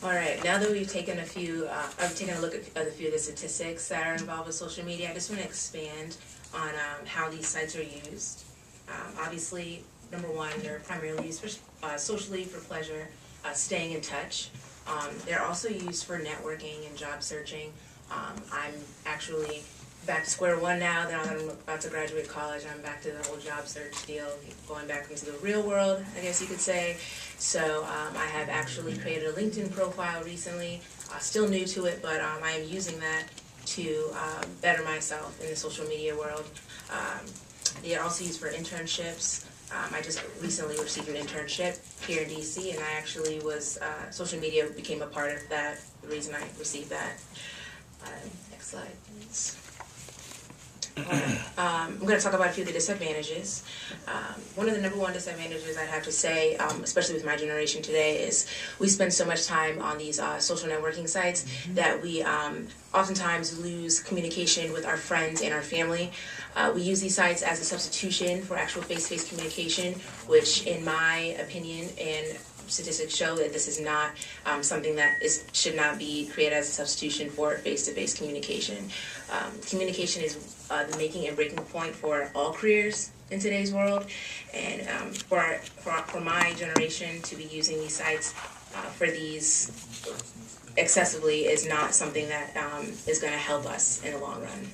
All right, now that we've taken I've taken a look at a few of the statistics that are involved with social media, I just want to expand on how these sites are used. Obviously, number one, they're primarily used for socially, for pleasure, staying in touch. They're also used for networking and job searching. I'm actually back to square one now that I'm about to graduate college. I'm back to the whole job search deal, going back into the real world, I guess you could say. So I have actually created a LinkedIn profile recently, still new to it, but I am using that to better myself in the social media world. They are also used for internships. I just recently received an internship here in DC, and I actually social media became a part of that, the reason I received that. Next slide, please. I'm going to talk about a few of the disadvantages. One of the number one disadvantages I'd have to say, especially with my generation today, is we spend so much time on these social networking sites that we oftentimes lose communication with our friends and our family. We use these sites as a substitution for actual face-to-face communication, which in my opinion and statistics show that this is not something that should not be created as a substitution for face-to-face communication. Communication is the making and breaking point for all careers in today's world, and for my generation to be using these sites for these excessively is not something that is going to help us in the long run.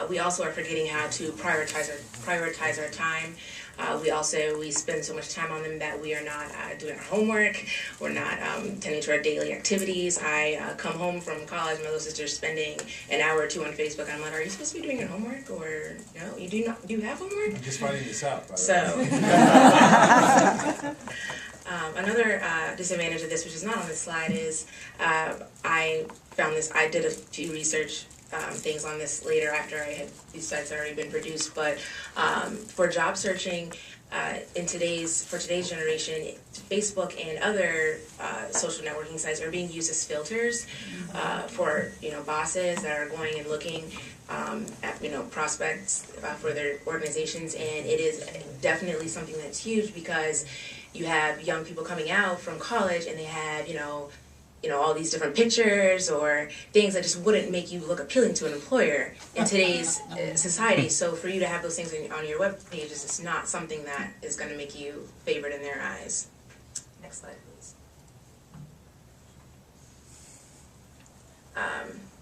We also are forgetting how to prioritize our time. We spend so much time on them that we are not doing our homework. We're not tending to our daily activities. I come home from college, my little sister's spending an hour or two on Facebook, and I'm like, are you supposed to be doing your homework, or no? You do not? Do you have homework? I'm just finding this out, by the way. Another disadvantage of this, which is not on this slide, is I found this. I did a few research things on this later after these sites had already been produced, but for job searching for today's generation, Facebook and other social networking sites are being used as filters for bosses that are going and looking at prospects for their organizations, and it is definitely something that's huge because you have young people coming out from college and they have all these different pictures or things that just wouldn't make you look appealing to an employer in today's society. So for you to have those things on your web page is just not something that is going to make you favored in their eyes. Next slide, please.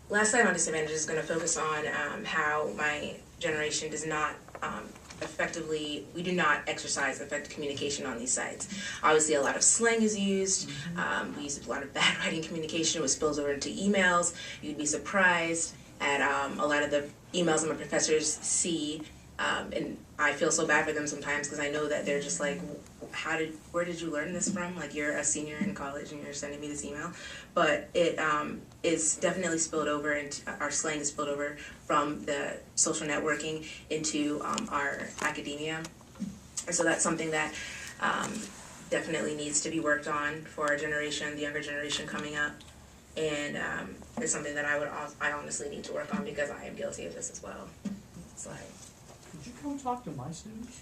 Last slide on disadvantages is going to focus on how my generation does not we do not exercise effective communication on these sites. Obviously, a lot of slang is used. We use a lot of bad writing communication, which spills over into emails. You'd be surprised at a lot of the emails that my professors see, and I feel so bad for them sometimes because I know that they're just like, where did you learn this from? Like, you're a senior in college and you're sending me this email. But it is definitely spilled over, and our slang is spilled over from the social networking into our academia. And so that's something that definitely needs to be worked on for our generation, the younger generation coming up. And it's something that I honestly need to work on because I am guilty of this as well. Slide. Could you come talk to my students?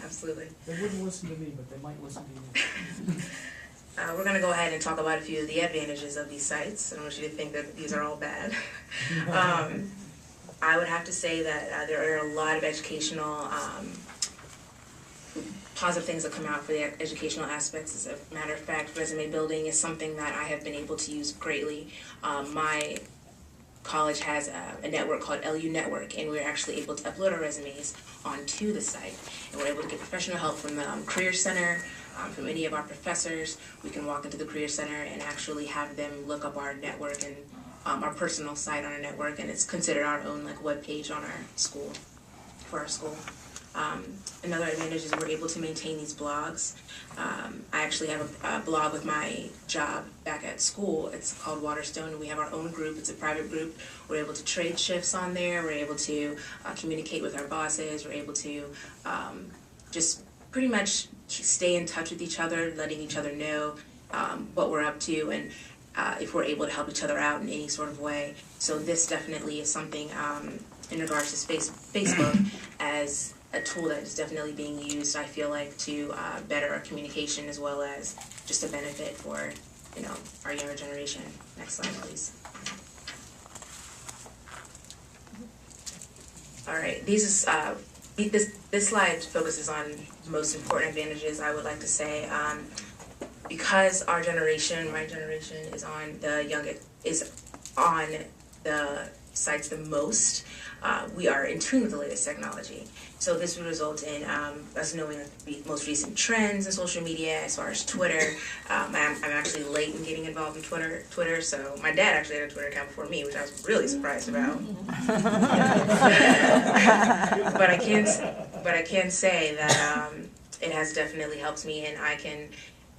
Absolutely. They wouldn't listen to me, but they might listen to you. We're going to go ahead and talk about a few of the advantages of these sites. I don't want you to think that these are all bad. I would have to say that there are a lot of educational positive things that come out for the educational aspects. As a matter of fact, resume building is something that I have been able to use greatly. My college has a network called LU Network, and we're actually able to upload our resumes onto the site. And we're able to get professional help from the Career Center, from any of our professors. We can walk into the Career Center and actually have them look up our network and our personal site on our network, and it's considered our own web page on our school, for our school. Another advantage is we're able to maintain these blogs. I actually have a blog with my job back at school. It's called Waterstone. We have our own group. It's a private group. We're able to trade shifts on there. We're able to communicate with our bosses. We're able to just pretty much stay in touch with each other, letting each other know what we're up to, and if we're able to help each other out in any sort of way. So this definitely is something in regards to Facebook, as a tool that is definitely being used, I feel like, to better our communication as well as just a benefit for, you know, our younger generation. Next slide, please. All right, this slide focuses on the most important advantages, I would like to say. Because our generation, my generation, is on the sites the most, we are in tune with the latest technology. So this would result in us knowing the most recent trends in social media as far as Twitter. I'm actually late in getting involved in Twitter, so my dad actually had a Twitter account before me, which I was really surprised about. But I can say that it has definitely helped me, and I can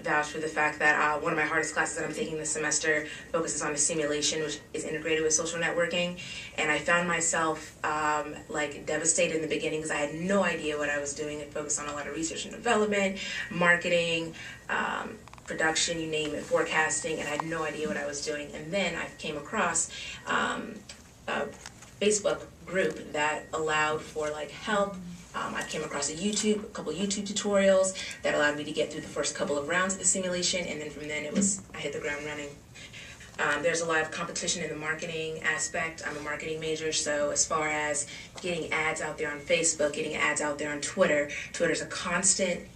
vouch for the fact that one of my hardest classes that I'm taking this semester focuses on a simulation which is integrated with social networking, and I found myself like devastated in the beginning because I had no idea what I was doing. It focused on a lot of research and development, marketing, production, you name it, forecasting, and I had no idea what I was doing. And then I came across a Facebook group that allowed for like help. I came across a couple YouTube tutorials that allowed me to get through the first couple of rounds of the simulation, and then from then I hit the ground running. There's a lot of competition in the marketing aspect. I'm a marketing major, so as far as getting ads out there on Facebook, getting ads out there on Twitter, Twitter's a constant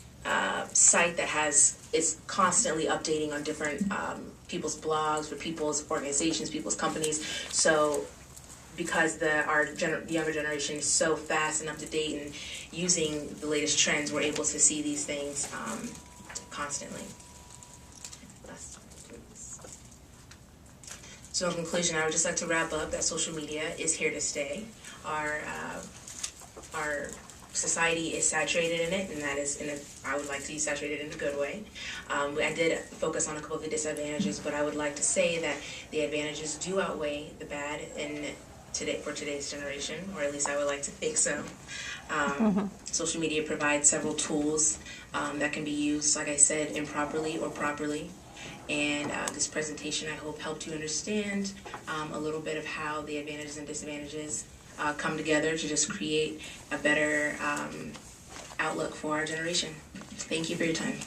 site that is constantly updating on different people's blogs, for people's organizations, people's companies. So because the younger generation is so fast and up to date and using the latest trends, we're able to see these things constantly. So in conclusion, I would just like to wrap up that social media is here to stay. Our society is saturated in it, and that is I would like to use saturated in a good way. I did focus on a couple of the disadvantages, but I would like to say that the advantages do outweigh the bad for today's generation, or at least I would like to think so. Social media provides several tools that can be used, like I said, improperly or properly. And this presentation, I hope, helped you understand a little bit of how the advantages and disadvantages come together to just create a better outlook for our generation. Thank you for your time.